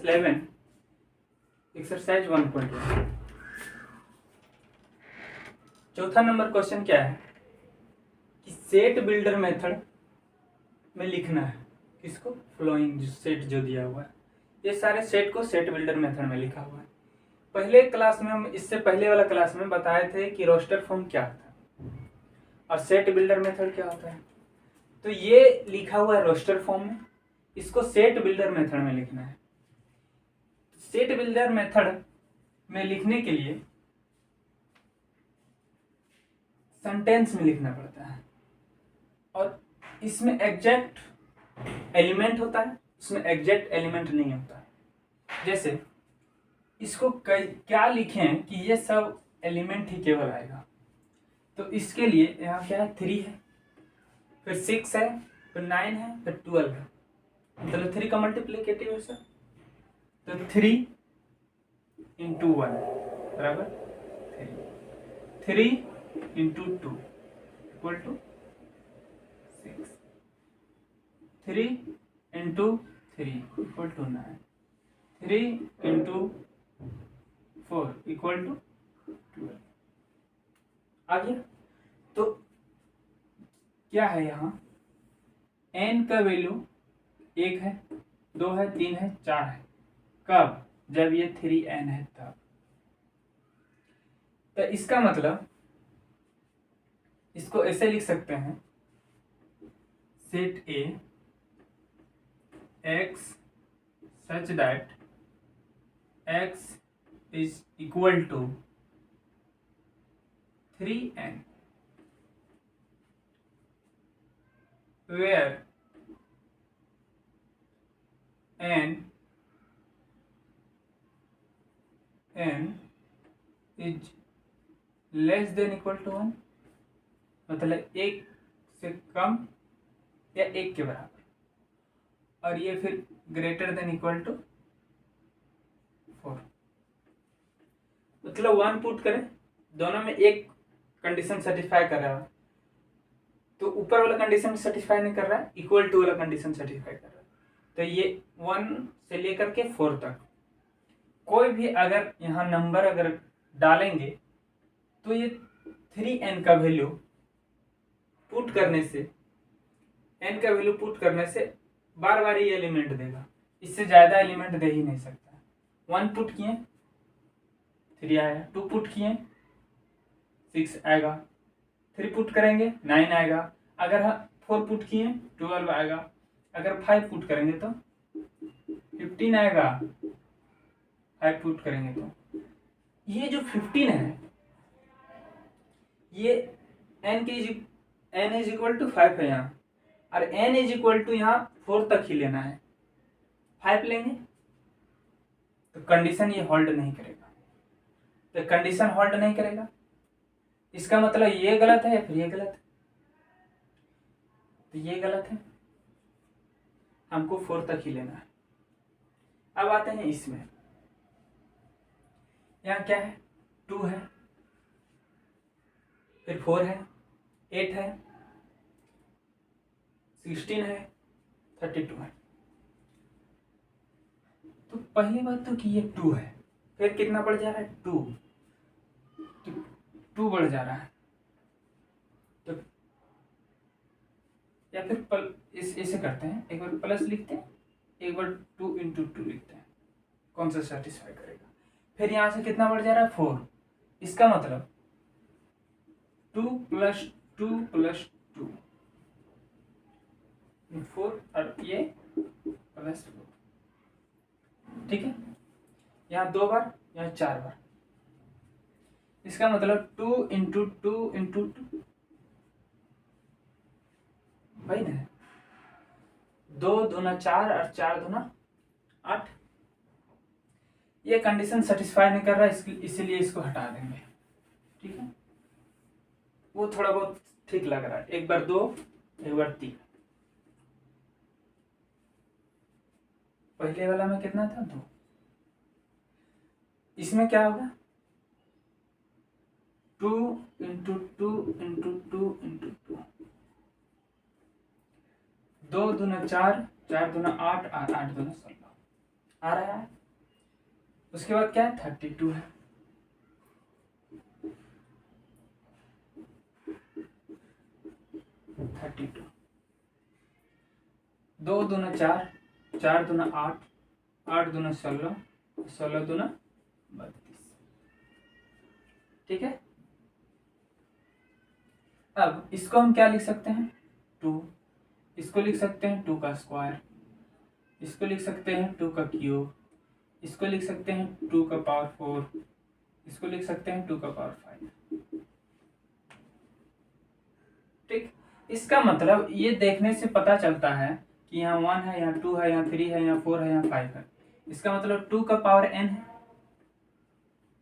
11 exercise 1.1। चौथा number question क्या है कि सेट बिल्डर मेथड में लिखना है किसको, फ्लोइंग सेट जो दिया हुआ है, ये सारे सेट को सेट बिल्डर मेथड में लिखा हुआ है। पहले क्लास में हम इससे पहले वाला क्लास में बताए थे कि रोस्टर फॉर्म क्या होता है और सेट बिल्डर मेथड क्या होता है। तो ये लिखा हुआ है रोस्टर फॉर्म में, इसको सेट बिल्डर मेथड में लिखना है। सेट बिल्डर मेथड में लिखने के लिए सेंटेंस में लिखना पड़ता है और इसमें एग्जैक्ट एलिमेंट होता है, इसमें एग्जैक्ट एलिमेंट नहीं होता है। जैसे इसको क्या लिखें कि ये सब एलिमेंट ही केवल आएगा, तो इसके लिए यहाँ क्या है, 3 है, फिर 6 है, फिर 9 है, फिर 12 है, मतलब 3 का मल्टीप्लिकेटिव है सर, तो 3 × 1 बराबर 3 × 2 = 6, 3 × 3 = 9, 3 × 4 = 12 आ गया। तो क्या है यहाँ, n का वैल्यू 1 है, 2 है, 3 है, 4 है। कब? जब ये 3n है तब। तो इसका मतलब इसको ऐसे लिख सकते हैं, set A x such that x is equal to 3n, where n is less than equal to 1, मतलब 1 से कम या 1 के बराबर, और ये फिर ग्रेटर देन इक्वल टू 4, मतलब 1 पुट करें, दोनों में एक कंडीशन सेटिस्फाई कर रहा है, तो ऊपर वाला कंडीशन सेटिस्फाई नहीं कर रहा है, इक्वल टू वाला कंडीशन सेटिस्फाई कर रहा है। तो ये 1 से लेकर के 4 तक कोई भी अगर यहाँ नंबर अगर डालेंगे तो ये 3n का वैल्यू पुट करने से, n का वैल्यू पुट करने से बार बार ये एलिमेंट देगा, इससे ज्यादा एलिमेंट दे ही नहीं सकता। 1 पुट किए 3 आया, 2 पुट किए 6 आएगा, 3 पुट करेंगे 9 आएगा, अगर 4 पुट किए 12 आएगा, अगर 5 पुट करेंगे तो 15 आएगा, 5 पुट करेंगे तो ये जो 15 है ये n इज इक्वल टू 5 है यहाँ, और n इज इक्वल टू यहाँ 4 तक ही लेना है। 5 लेंगे तो कंडीशन ये होल्ड नहीं करेगा, तो कंडीशन होल्ड नहीं करेगा, इसका मतलब ये गलत है या फिर ये गलत है, तो ये गलत है, हमको 4 तक ही लेना है। अब आते हैं इसमें, यहाँ क्या है, 2 है, फिर 4 है, 8 है, 16 है, 32 है। तो पहली बात तो कि ये 2 है, फिर कितना बढ़ जा रहा है, 2, तो 2 बढ़ जा रहा है, तो या फिर इसे करते हैं, एक बार प्लस लिखते हैं, एक बार 2 × 2 लिखते हैं, कौन सा सेटिस्फाई करेगा। फिर यहां से कितना बढ़ जा रहा है, 4, इसका मतलब 2 + 2 + 2 4, और ये +4, ठीक है। यहाँ 2 बार, यहाँ 4 बार, इसका मतलब 2 × 2 × 2 वही ना, 2 दूना 4 और 4 दूना 8। ये कंडीशन सेटिस्फाई नहीं कर रहा है, इसीलिए इसको हटा देंगे, ठीक है। वो थोड़ा बहुत ठीक लग रहा है, एक बार 2, एक बार 3। पहले वाला में कितना था, 2, इसमें क्या होगा, 2 × 2 × 2 × 2, 2 दूना 4, 4 दूना 8 और 8 दूना 16 आ रहा है। उसके बाद क्या है 32 है, 32 2 दूना 4, 4 दूना 8, 8 दूना 16, 16 दूना 32। ठीक है। अब इसको हम क्या लिख सकते हैं 2, इसको लिख सकते हैं 2 का स्क्वायर, इसको लिख सकते हैं 2 का क्यूब, इसको लिख सकते हैं 2 का पावर 4, इसको लिख सकते हैं 2 का पावर 5। ठीक। इसका मतलब ये देखने से पता चलता है कि यहाँ 1 है, यहाँ 2 है, यहाँ 3 है, यहाँ 4 है, यहाँ 5 है। इसका मतलब 2 का पावर n है,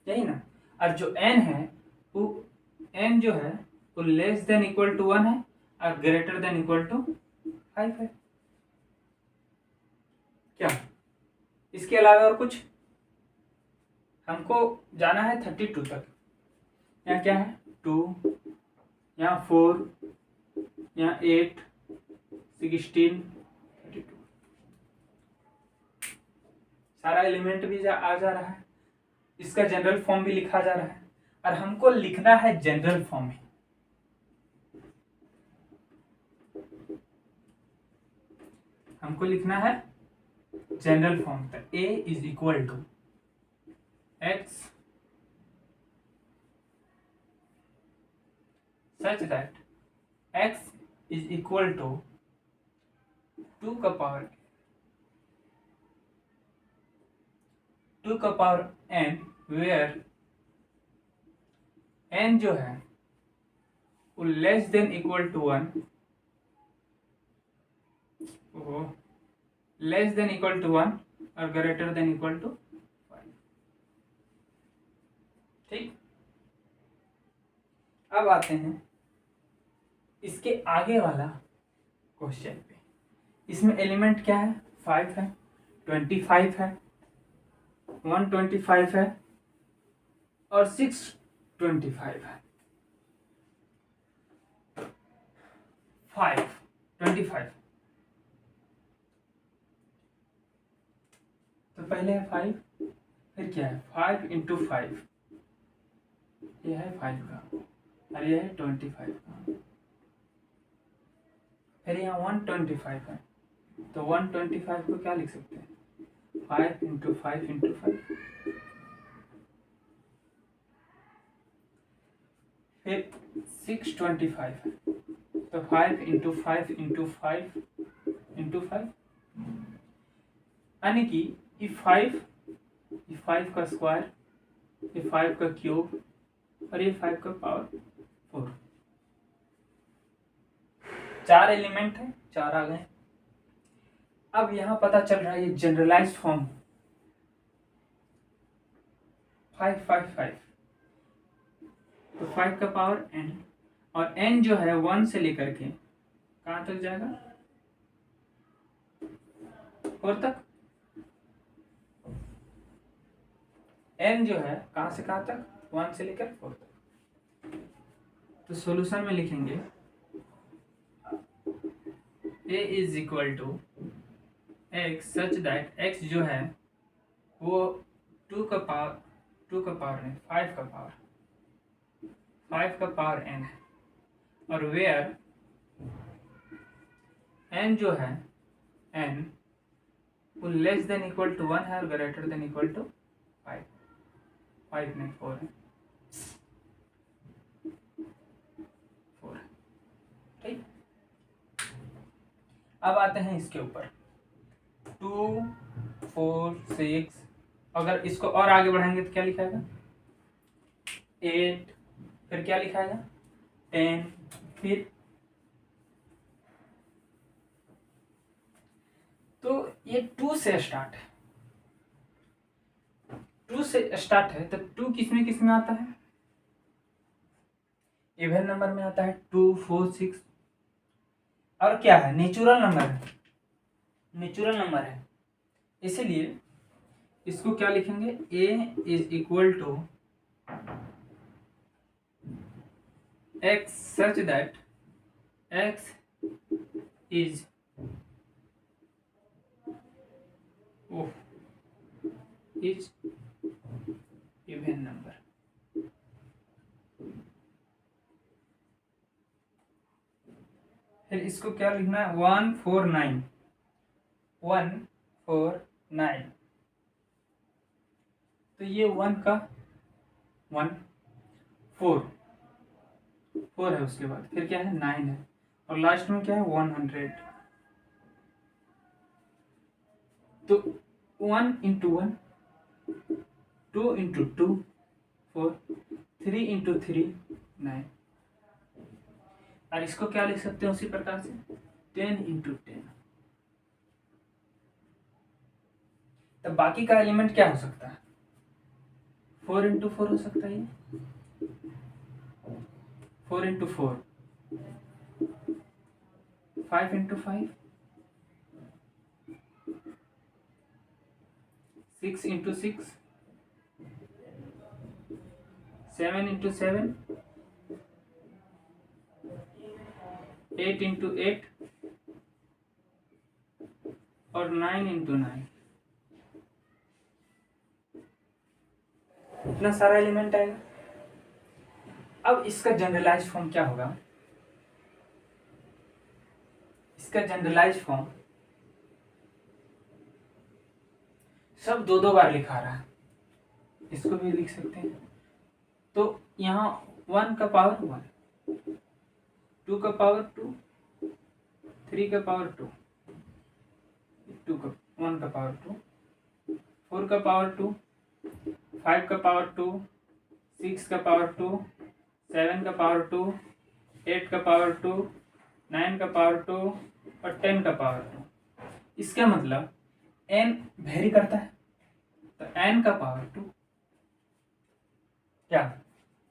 यही ना। और जो n है वो n जो है वो लेस देन इक्वल टू 1 है और ग्रेटर देन इक्वल टू 5 है। क्या इसके अलावा और कुछ? हमको जाना है 32 तक। यहाँ क्या है 2, यहाँ 4, यहाँ 8, 16, 32। सारा एलिमेंट भी आ जा रहा है, इसका जनरल फॉर्म भी लिखा जा रहा है और हमको लिखना है जनरल फॉर्म ही। हमको लिखना है जनरल फॉर्म तक। a is equal to x such that x is equal to 2 का पावर 2 का पावर n, वेयर n जो है वो less than equal to 1, less than equal to 1 और ग्रेटर देन इक्वल टू 5। ठीक। अब आते हैं इसके आगे वाला क्वेश्चन पे। इसमें एलिमेंट क्या है 5 है, 25 है, 125 है और 625 है। 5, 25 तो पहले है 5, फिर क्या है 5 इंटू 5, यह है 5 का और यह है 25 का, फिर यहाँ 125 है तो 125 को क्या लिख सकते हैं 5 इंटू 5 इंटू 5, फिर 625 है तो 5 इंटू 5 इंटू 5 इंटू 5, यानी कि ये 5 का स्क्वायर, ये 5 का क्यूब और ये 5 का पावर 4। 4 एलिमेंट है, 4 आ गए। अब यहां पता चल रहा है ये जनरलाइज्ड फॉर्म 555, तो 5 का पावर n और n जो है 1 से लेकर के कहां तक जाएगा 4 तक। n जो है कहां से कहां तक 1 से लेकर 4 तक। तो सॉल्यूशन में लिखेंगे a is equal to x such that x जो है वो 2 का पावर नहीं 5 का पावर n है और वेयर n जो है n वो लेस देन इक्वल टू 1 है और ग्रेटर देन इक्वल टू 5 नहीं 4 है, 4 है। ठीक। अब आते हैं इसके ऊपर 2, 4, 6, अगर इसको और आगे बढ़ाएंगे तो क्या लिखाएगा 8, फिर क्या लिखाएगा 10, फिर तो ये 2 से स्टार्ट है, 2 से स्टार्ट है तो 2 किस में आता है इवन नंबर में आता है 2, 4, 6 और क्या है नेचुरल नंबर है, इसीलिए इसको क्या लिखेंगे a is equal to x such that x is even number. फिर इसको क्या लिखना है, 149, 149। तो ये 1 का 1, 4 है, उसके बाद फिर क्या है 9 है, और लास्ट में क्या है 100। तो 1 इंटू 1, 2 इंटू 2 4, 3 इंटू 3 9। और इसको क्या लिख सकते हैं उसी प्रकार से 10 इंटू 10। तो बाकी का एलिमेंट क्या हो सकता है, 4 इंटू 4 हो सकता है, 4 into 4, 5 into 5, 6 into 6, 7 into 7, 8 into 8, और 9 इंटू 9। इतना सारा एलिमेंट आएगा। अब इसका जनरलाइज फॉर्म क्या होगा, इसका जनरलाइज फॉर्म सब दो बार लिखा रहा है, इसको भी लिख सकते हैं। तो यहाँ 1 का पावर 1, 2 का पावर 2, 3 का पावर 2, 1 का पावर 2, 4 का पावर 2, 5 का पावर 2, 6 का पावर 2, 7 का पावर 2, 8 का पावर 2, 9 का पावर 2, और 10 का पावर 2। इसका मतलब n वेरी करता है, तो n का पावर 2, क्या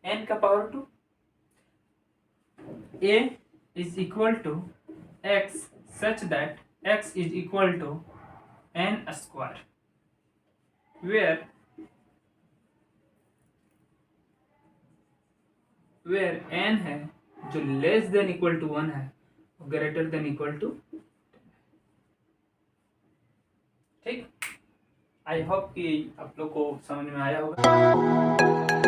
n का power 2, a is equal to x such that x is equal to n square, where n है जो लेस देन इक्वल टू 1 है, ग्रेटर देन इक्वल टू। ठीक, आई होप कि आप लोग को समझ में आया होगा।